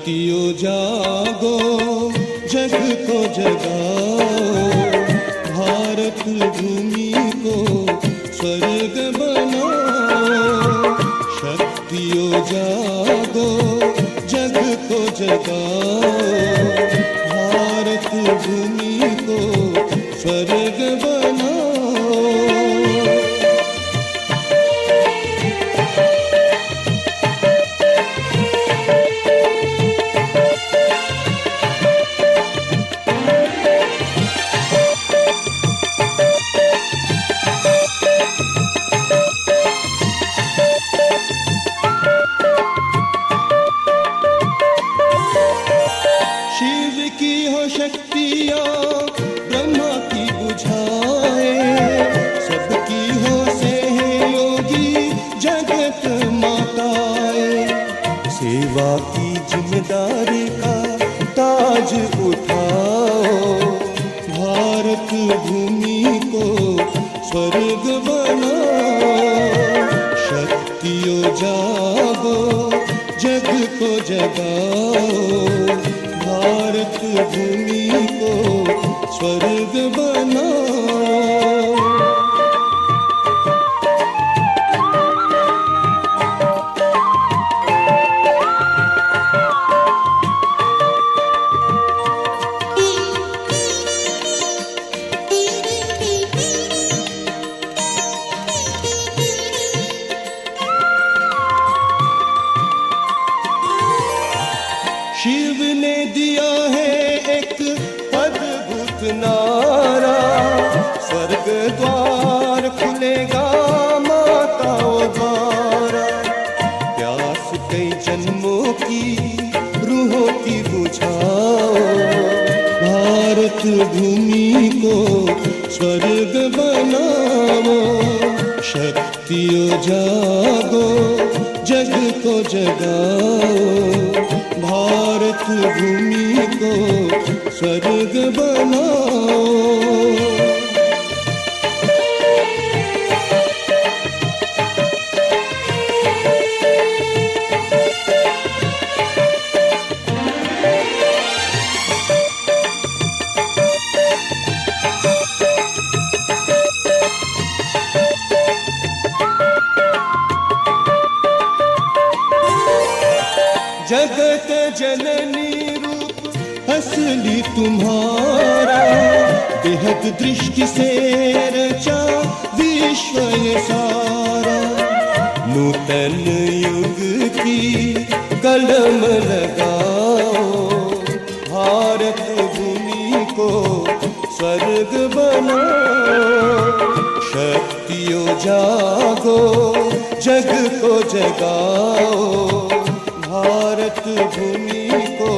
शक्तियों जागो, जग को जगाओ, भारत भूमि को स्वर्ग बनाओ। शक्तियों जागो, जग को जगाओ, भारत भूमि को स्वर्ग बनाओ। सेवा की जिम्मेदारी का ताज उठाओ, भारत भूमि को स्वर्ग बनाओ। शक्तियों जागो, जग को जगाओ, भारत भूमि को स्वर्ग बनाओ। शिव ने दिया है एक अद्भुत नारा, स्वर्ग द्वार खुलेगा माताओं द्वारा। प्यास कई जन्मों की रूहों की बुझाओ, भारत भूमि को स्वर्ग बनाओ। शक्तियों जागो, जग को जगाओ, भारत भूमि को स्वर्ग बनाओ। जगत जननी रूप असली तुम्हारा, बेहद दृष्टि से रचा विश्व ये सारा। नूतन युग की कलम लगाओ, भारत भूमि को स्वर्ग बनाओ। शक्तियों जागो, जग को जगाओ, भारत भूमि को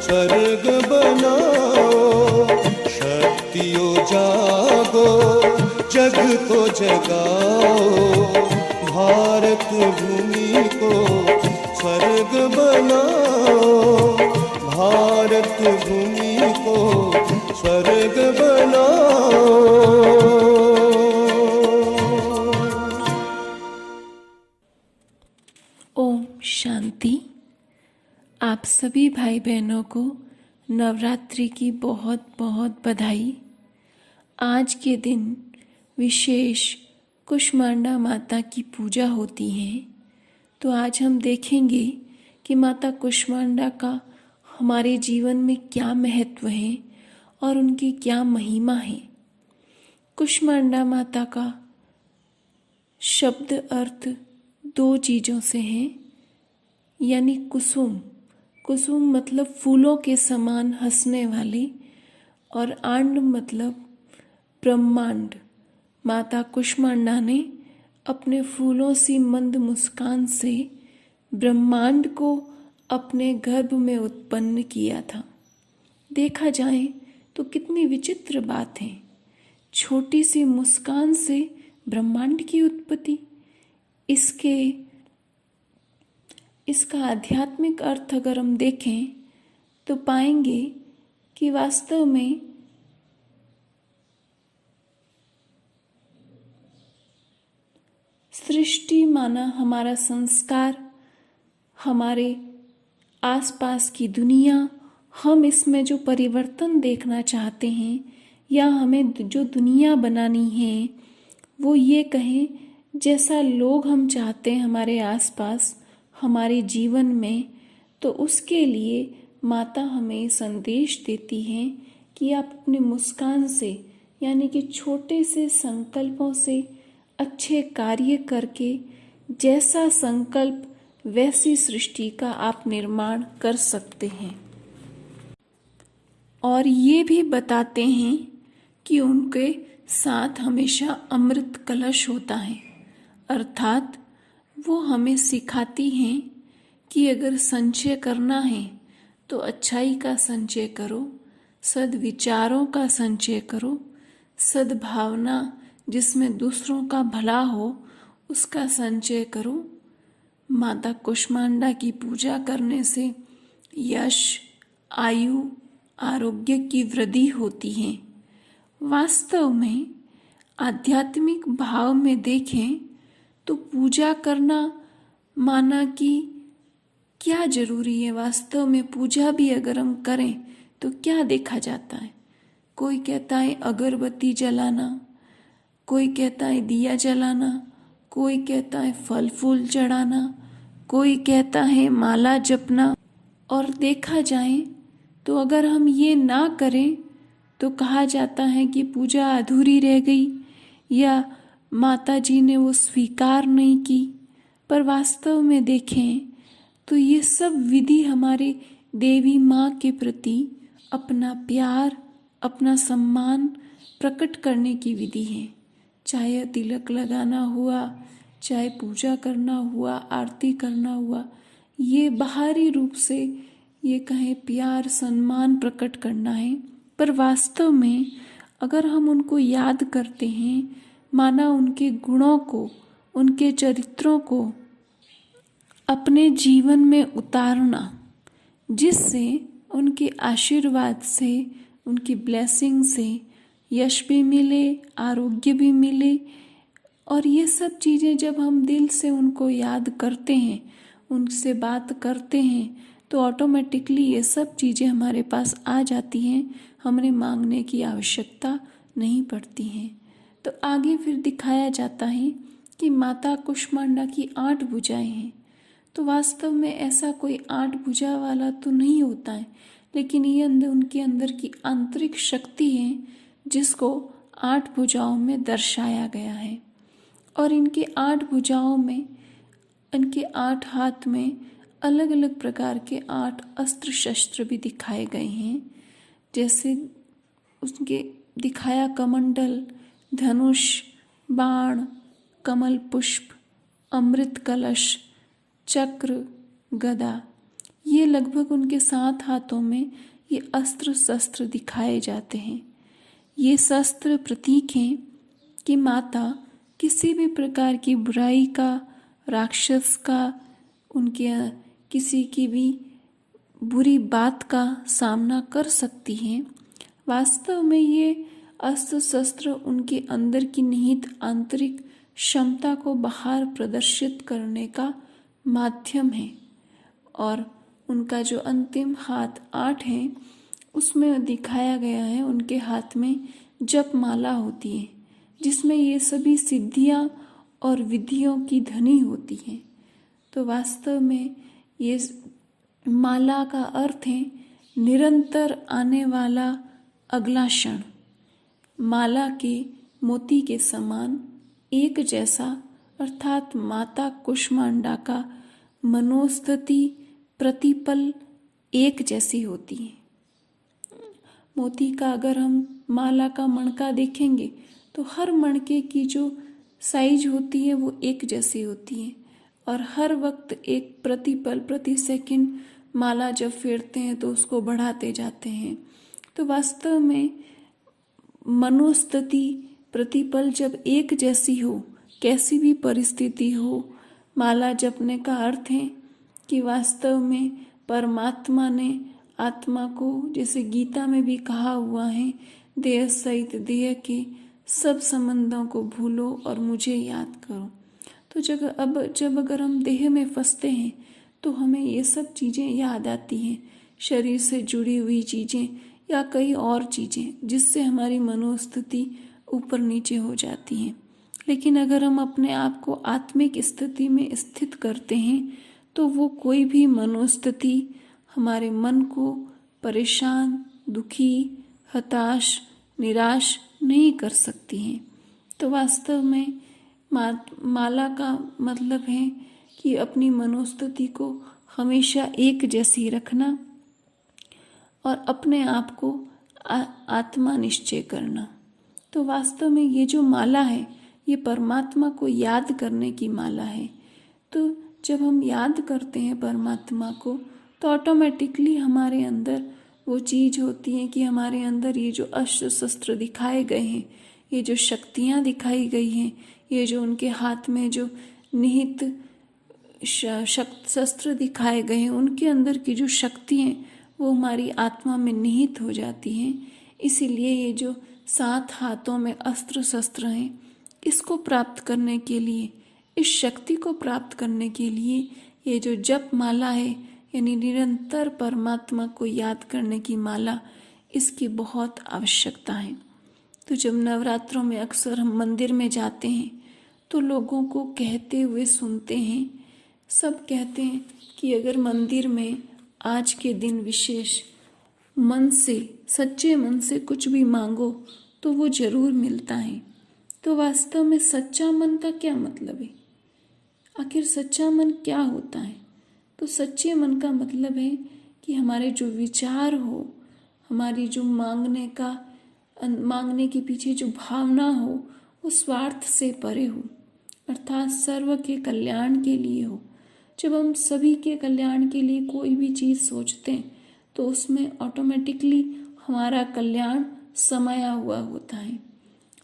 स्वर्ग बनाओ। शक्तियों जागो, जग को जगाओ, भारत भूमि को स्वर्ग बनाओ। भारत भूमि को स्वर्ग बनाओ। ओम शांति। आप सभी भाई बहनों को नवरात्रि की बहुत बहुत बधाई। आज के दिन विशेष कुष्मांडा माता की पूजा होती है। तो आज हम देखेंगे कि माता कुष्मांडा का हमारे जीवन में क्या महत्व है और उनकी क्या महिमा है। कुष्मांडा माता का शब्द अर्थ दो चीज़ों से है, यानी कुसुम। कुसुम मतलब फूलों के समान हंसने वाली, और आंड मतलब ब्रह्मांड। माता कुष्मांडा ने अपने फूलों सी मंद मुस्कान से ब्रह्मांड को अपने गर्भ में उत्पन्न किया था। देखा जाए तो कितनी विचित्र बात है, छोटी सी मुस्कान से ब्रह्मांड की उत्पत्ति। इसका आध्यात्मिक अर्थ अगर हम देखें तो पाएंगे कि वास्तव में सृष्टि माना हमारा संस्कार, हमारे आसपास की दुनिया, हम इसमें जो परिवर्तन देखना चाहते हैं या हमें जो दुनिया बनानी है, वो ये कहें जैसा लोग हम चाहते हैं हमारे आसपास, हमारे जीवन में, तो उसके लिए माता हमें संदेश देती हैं कि आप अपने मुस्कान से, यानी कि छोटे से संकल्पों से, अच्छे कार्य करके जैसा संकल्प वैसी सृष्टि का आप निर्माण कर सकते हैं। और ये भी बताते हैं कि उनके साथ हमेशा अमृत कलश होता है, अर्थात वो हमें सिखाती हैं कि अगर संचय करना है तो अच्छाई का संचय करो, सद्विचारों का संचय करो, सद्भावना जिसमें दूसरों का भला हो उसका संचय करो। माता कुष्मांडा की पूजा करने से यश, आयु, आरोग्य की वृद्धि होती है। वास्तव में आध्यात्मिक भाव में देखें तो पूजा करना माना कि क्या जरूरी है। वास्तव में पूजा भी अगर हम करें तो क्या देखा जाता है? कोई कहता है अगरबत्ती जलाना, कोई कहता है दिया जलाना, कोई कहता है फल फूल चढ़ाना, कोई कहता है माला जपना। और देखा जाए तो अगर हम ये ना करें तो कहा जाता है कि पूजा अधूरी रह गई या माता जी ने वो स्वीकार नहीं की। पर वास्तव में देखें तो ये सब विधि हमारे देवी माँ के प्रति अपना प्यार, अपना सम्मान प्रकट करने की विधि है। चाहे तिलक लगाना हुआ, चाहे पूजा करना हुआ, आरती करना हुआ, ये बाहरी रूप से ये कहें प्यार सम्मान प्रकट करना है। पर वास्तव में अगर हम उनको याद करते हैं, माना उनके गुणों को, उनके चरित्रों को अपने जीवन में उतारना, जिससे उनके आशीर्वाद से, उनकी ब्लेसिंग से यश भी मिले, आरोग्य भी मिले। और ये सब चीज़ें जब हम दिल से उनको याद करते हैं, उनसे बात करते हैं, तो ऑटोमेटिकली ये सब चीज़ें हमारे पास आ जाती हैं, हमें मांगने की आवश्यकता नहीं पड़ती हैं। तो आगे फिर दिखाया जाता है कि माता कुष्मांडा की 8 भुजाएं हैं। तो वास्तव में ऐसा कोई 8 भुजा वाला तो नहीं होता है, लेकिन ये उनके अंदर की आंतरिक शक्ति है जिसको 8 भुजाओं में दर्शाया गया है। और इनके 8 भुजाओं में, इनके 8 हाथ में अलग अलग प्रकार के 8 अस्त्र शस्त्र भी दिखाए गए हैं। जैसे उसके दिखाया कमंडल, धनुष, बाण, कमल पुष्प, अमृत कलश, चक्र, गदा। ये लगभग उनके 7 हाथों में ये अस्त्र शस्त्र दिखाए जाते हैं। ये शस्त्र प्रतीक हैं कि माता किसी भी प्रकार की बुराई का, राक्षस का, उनके किसी की भी बुरी बात का सामना कर सकती हैं। वास्तव में ये अस्त्र शस्त्र उनके अंदर की निहित आंतरिक क्षमता को बाहर प्रदर्शित करने का माध्यम है। और उनका जो अंतिम हाथ 8 है, उसमें दिखाया गया है उनके हाथ में जप माला होती है, जिसमें ये सभी सिद्धियां और विधियों की धनी होती हैं। तो वास्तव में ये माला का अर्थ है निरंतर आने वाला अगला क्षण। माला के मोती के समान एक जैसा, अर्थात माता कुष्मांडा का मनोस्थिति प्रतिपल एक जैसी होती है। मोती का अगर हम माला का मणका देखेंगे तो हर मणके की जो साइज होती है वो एक जैसी होती है, और हर वक्त एक प्रतिपल, प्रति सेकंड माला जब फेरते हैं तो उसको बढ़ाते जाते हैं। तो वास्तव में मनोस्थिति प्रतिपल जब एक जैसी हो, कैसी भी परिस्थिति हो, माला जपने का अर्थ है कि वास्तव में परमात्मा ने आत्मा को, जैसे गीता में भी कहा हुआ है, देह सहित देह के सब संबंधों को भूलो और मुझे याद करो। तो जब अगर हम देह में फंसते हैं तो हमें ये सब चीज़ें याद आती हैं, शरीर से जुड़ी हुई चीज़ें या कई और चीज़ें, जिससे हमारी मनोस्थिति ऊपर नीचे हो जाती हैं। लेकिन अगर हम अपने आप को आत्मिक स्थिति में स्थित करते हैं तो वो कोई भी मनोस्थिति हमारे मन को परेशान, दुखी, हताश, निराश नहीं कर सकती हैं। तो वास्तव में माला का मतलब है कि अपनी मनोस्थिति को हमेशा एक जैसी रखना और अपने आप को आत्मा निश्चय करना। तो वास्तव में ये जो माला है ये परमात्मा को याद करने की माला है। तो जब हम याद करते हैं परमात्मा को तो ऑटोमेटिकली हमारे अंदर वो चीज़ होती है कि हमारे अंदर ये जो अस्त्र शस्त्र दिखाए गए हैं, ये जो शक्तियाँ दिखाई गई हैं, ये जो उनके हाथ में जो निहित शस्त्र दिखाए गए हैं, उनके अंदर की जो शक्ति हैं वो हमारी आत्मा में निहित हो जाती हैं। इसीलिए ये जो 7 हाथों में अस्त्र शस्त्र हैं, इसको प्राप्त करने के लिए, इस शक्ति को प्राप्त करने के लिए ये जो जप माला है, यानी निरंतर परमात्मा को याद करने की माला, इसकी बहुत आवश्यकता है। तो जब नवरात्रों में अक्सर हम मंदिर में जाते हैं तो लोगों को कहते हुए सुनते हैं, सब कहते हैं कि अगर मंदिर में आज के दिन विशेष मन से, सच्चे मन से कुछ भी मांगो तो वो जरूर मिलता है। तो वास्तव में सच्चा मन का क्या मतलब है? आखिर सच्चा मन क्या होता है? तो सच्चे मन का मतलब है कि हमारे जो विचार हो, हमारी जो मांगने के पीछे जो भावना हो वो स्वार्थ से परे हो, अर्थात सर्व के कल्याण के लिए हो। जब हम सभी के कल्याण के लिए कोई भी चीज़ सोचते हैं तो उसमें ऑटोमेटिकली हमारा कल्याण समाया हुआ होता है।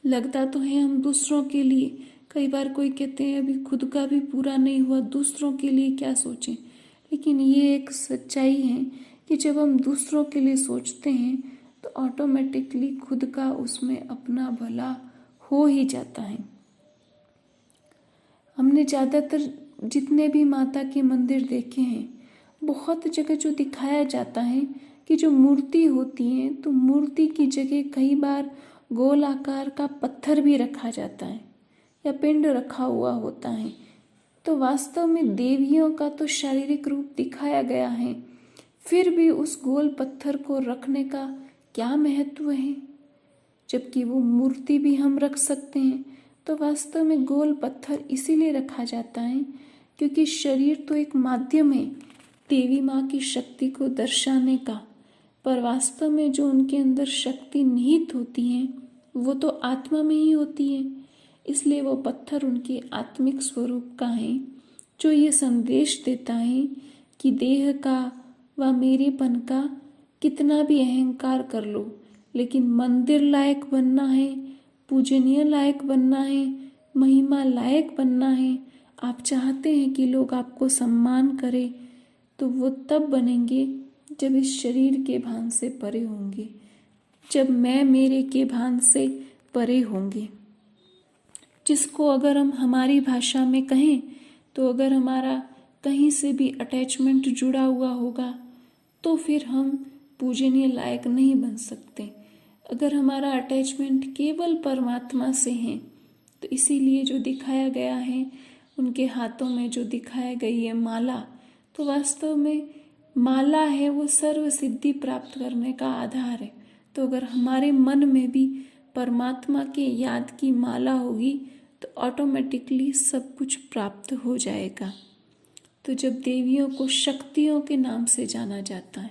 लगता तो है हम दूसरों के लिए, कई बार कोई कहते हैं अभी खुद का भी पूरा नहीं हुआ, दूसरों के लिए क्या सोचें। लेकिन ये एक सच्चाई है कि जब हम दूसरों के लिए सोचते हैं तो ऑटोमेटिकली खुद का उसमें अपना भला हो ही जाता है। हमने ज़्यादातर जितने भी माता के मंदिर देखे हैं, बहुत जगह जो दिखाया जाता है कि जो मूर्ति होती है तो मूर्ति की जगह कई बार गोल आकार का पत्थर भी रखा जाता है या पिंड रखा हुआ होता है। तो वास्तव में देवियों का तो शारीरिक रूप दिखाया गया है, फिर भी उस गोल पत्थर को रखने का क्या महत्व है? जबकि वो मूर्ति भी हम रख सकते हैं। तो वास्तव में गोल पत्थर इसीलिए रखा जाता है क्योंकि शरीर तो एक माध्यम है देवी माँ की शक्ति को दर्शाने का, पर वास्तव में जो उनके अंदर शक्ति निहित होती है वो तो आत्मा में ही होती है। इसलिए वो पत्थर उनके आत्मिक स्वरूप का है, जो ये संदेश देता है कि देह का व मेरेपन का कितना भी अहंकार कर लो, लेकिन मंदिर लायक बनना है, पूजनीय लायक बनना है, महिमा लायक बनना है, आप चाहते हैं कि लोग आपको सम्मान करें, तो वो तब बनेंगे जब इस शरीर के भान से परे होंगे, जब मैं मेरे के भान से परे होंगे। जिसको अगर हम हमारी भाषा में कहें तो अगर हमारा कहीं से भी अटैचमेंट जुड़ा हुआ होगा तो फिर हम पूजनीय लायक नहीं बन सकते। अगर हमारा अटैचमेंट केवल परमात्मा से है तो इसीलिए जो दिखाया गया है, उनके हाथों में जो दिखाया गई है माला, तो वास्तव में माला है वो सर्व सिद्धि प्राप्त करने का आधार है। तो अगर हमारे मन में भी परमात्मा के याद की माला होगी तो ऑटोमेटिकली सब कुछ प्राप्त हो जाएगा। तो जब देवियों को शक्तियों के नाम से जाना जाता है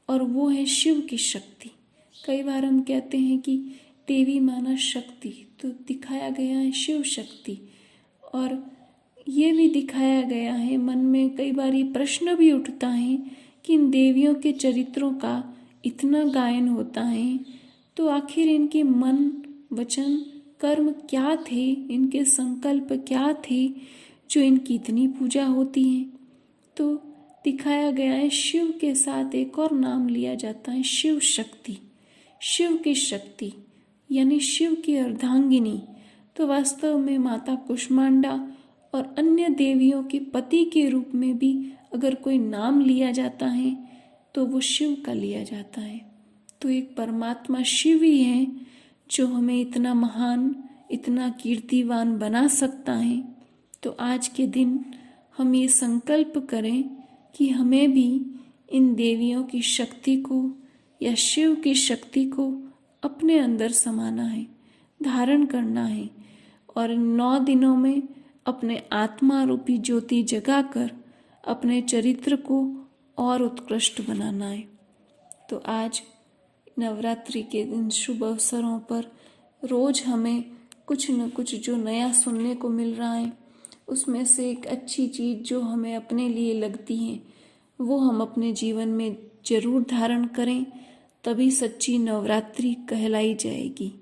और वो है शिव की शक्ति, कई बार हम कहते हैं कि देवी माना शक्ति, तो दिखाया गया है शिव शक्ति। और ये भी दिखाया गया है, मन में कई बार ये प्रश्न भी उठता है कि इन देवियों के चरित्रों का इतना गायन होता है तो आखिर इनके मन, वचन, कर्म क्या थे, इनके संकल्प क्या थे जो इनकी इतनी पूजा होती है। तो दिखाया गया है शिव के साथ एक और नाम लिया जाता है शिव शक्ति, शिव की शक्ति यानी शिव की अर्धांगिनी। तो वास्तव में माता कुष्मांडा और अन्य देवियों के पति के रूप में भी अगर कोई नाम लिया जाता है तो वो शिव का लिया जाता है। तो एक परमात्मा शिव ही है जो हमें इतना महान, इतना कीर्तिवान बना सकता है। तो आज के दिन हम ये संकल्प करें कि हमें भी इन देवियों की शक्ति को या शिव की शक्ति को अपने अंदर समाना है, धारण करना है और 9 दिनों में अपने आत्मा रूपी ज्योति जगाकर अपने चरित्र को और उत्कृष्ट बनाना है। तो आज नवरात्रि के दिन शुभ अवसरों पर रोज हमें कुछ न कुछ जो नया सुनने को मिल रहा है, उसमें से एक अच्छी चीज़ जो हमें अपने लिए लगती है वो हम अपने जीवन में जरूर धारण करें, तभी सच्ची नवरात्रि कहलाई जाएगी।